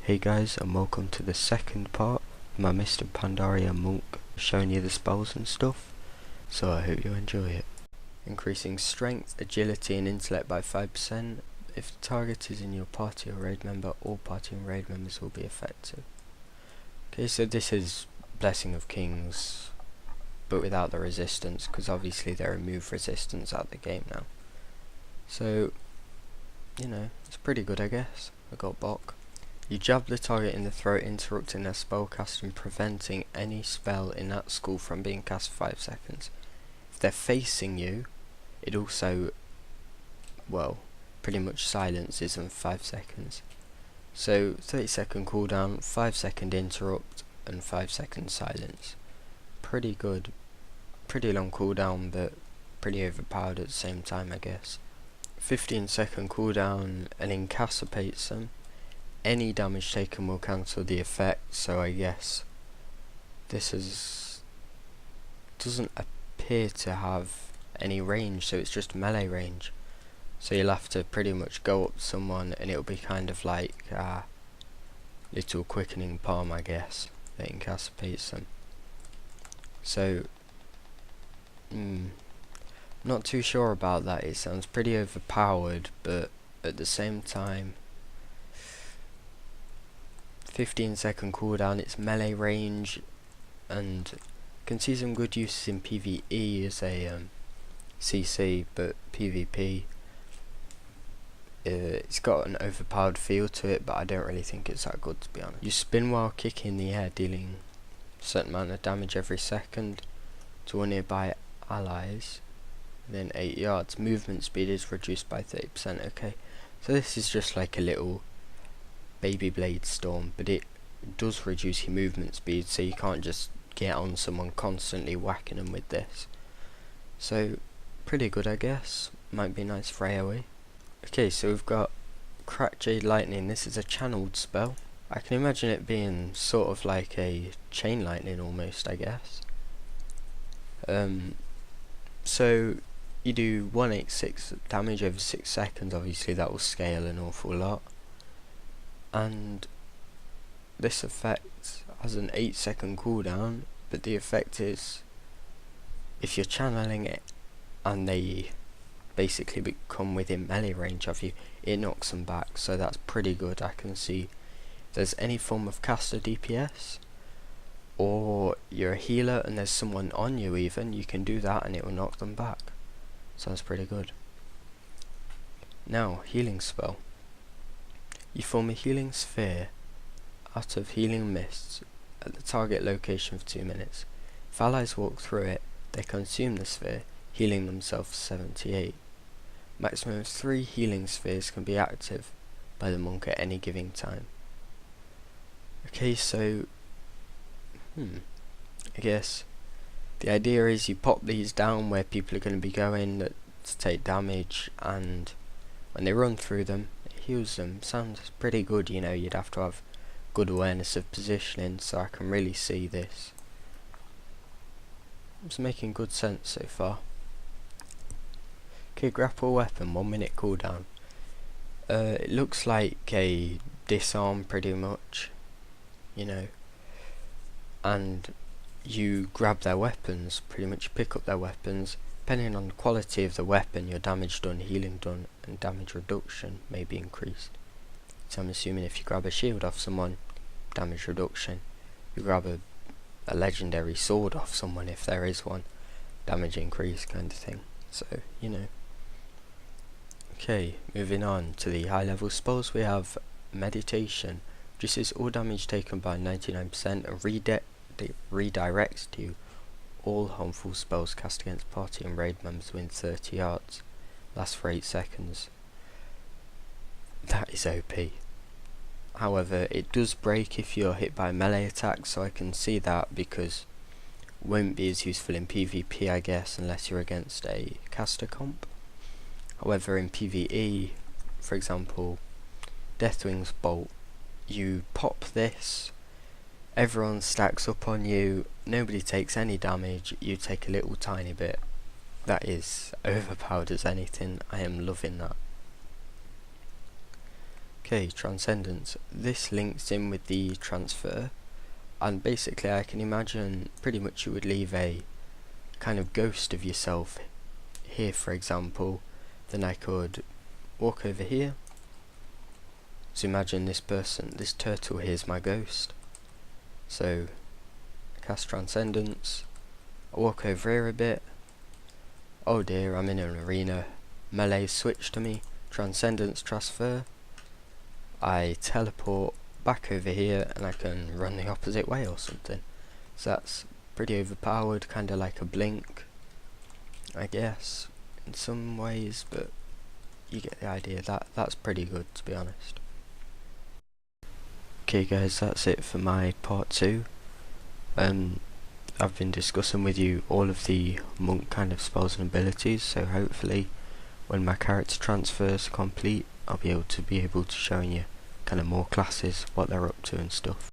Hey guys, and welcome to the second part of my Mists of Pandaria monk showing you the spells and stuff, so I hope you enjoy it. Increasing strength, agility and intellect by 5%. If the target is in your party or raid member, all party and raid members will be affected. Okay, so this is Blessing of Kings, but without the resistance, because obviously they remove resistance out of the game now. So, you know, it's pretty good I guess. I got Bok. You jab the target in the throat, interrupting their spellcast and preventing any spell in that school from being cast for 5 seconds. If they're facing you, it also, well, pretty much silences them for 5 seconds. So 30-second cooldown, 5-second interrupt, and 5-second silence. Pretty good. Pretty long cooldown, but pretty overpowered at the same time, I guess. 15-second cooldown and incapacitates them. Any damage taken will cancel the effect, so I guess this doesn't appear to have any range, so it's just melee range. So you'll have to pretty much go up to someone and it'll be kind of like a little quickening palm, I guess, that incapacitates them. So, not too sure about that. It sounds pretty overpowered, but at the same time, 15-second cooldown, it's melee range, and can see some good uses in PvE as a CC, but PvP, it's got an overpowered feel to it, but I don't really think it's that good, to be honest. You spin while kicking in the air, dealing a certain amount of damage every second to all nearby allies within 8 yards. Movement speed is reduced by 30%. Okay, so this is just like a little baby blade storm, but it does reduce your movement speed, so you can't just get on someone constantly whacking them with this. So pretty good, I guess. Might be nice for AoE. Okay, so we've got Crack Jade Lightning. This is a channeled spell. I can imagine it being sort of like a chain lightning almost, I guess. So you do 186 damage over 6 seconds. Obviously that will scale an awful lot. And this effect has an 8-second cooldown, but the effect is, if you're channeling it and they basically become within melee range of you, it knocks them back, so that's pretty good. I can see if there's any form of caster DPS, or you're a healer and there's someone on you even, you can do that and it will knock them back. Sounds pretty good. Now, healing spell. You form a healing sphere out of healing mists at the target location for 2 minutes. If allies walk through it, they consume the sphere, healing themselves for 78. Maximum of 3 healing spheres can be active by the monk at any given time. Okay, so I guess the idea is you pop these down where people are going to be going to take damage, and when they run through them, heals them. Sounds pretty good, you know. You'd have to have good awareness of positioning, so I can really see this. It's making good sense so far. Okay, grapple weapon, 1 minute cooldown. It looks like a disarm pretty much, you know, and you grab their weapons, pretty much pick up their weapons. Depending on the quality of the weapon, your damage done, healing done, and damage reduction may be increased. So I'm assuming if you grab a shield off someone, damage reduction. You grab a legendary sword off someone, if there is one, damage increase kind of thing. So, you know. Okay, moving on to the high level spells, we have Meditation. Reduces all damage taken by 99% and redirects to all harmful spells cast against party and raid members within 30 yards. Lasts for 8 seconds. That is OP. However, it does break if you're hit by melee attacks, so I can see that, because it won't be as useful in PvP, I guess, unless you're against a caster comp. However, in PvE, for example, Deathwing's Bolt, you pop this, everyone stacks up on you, nobody takes any damage, you take a little tiny bit. That is overpowered as anything. I am loving that. Okay, Transcendence. This links in with the transfer, and basically I can imagine pretty much you would leave a kind of ghost of yourself here, for example. Then I could walk over here. So imagine this turtle here is my ghost. So I cast Transcendence, I walk over here a bit. Oh dear, I'm in an arena. Melee switch to me, Transcendence transfer. I teleport back over here and I can run the opposite way or something. So that's pretty overpowered, kinda like a blink, I guess, in some ways, but you get the idea. That's pretty good, to be honest. Okay guys, that's it for my part 2. I've been discussing with you all of the monk kind of spells and abilities, so hopefully when my character transfers are complete, I'll be able to showing you kind of more classes, what they're up to and stuff.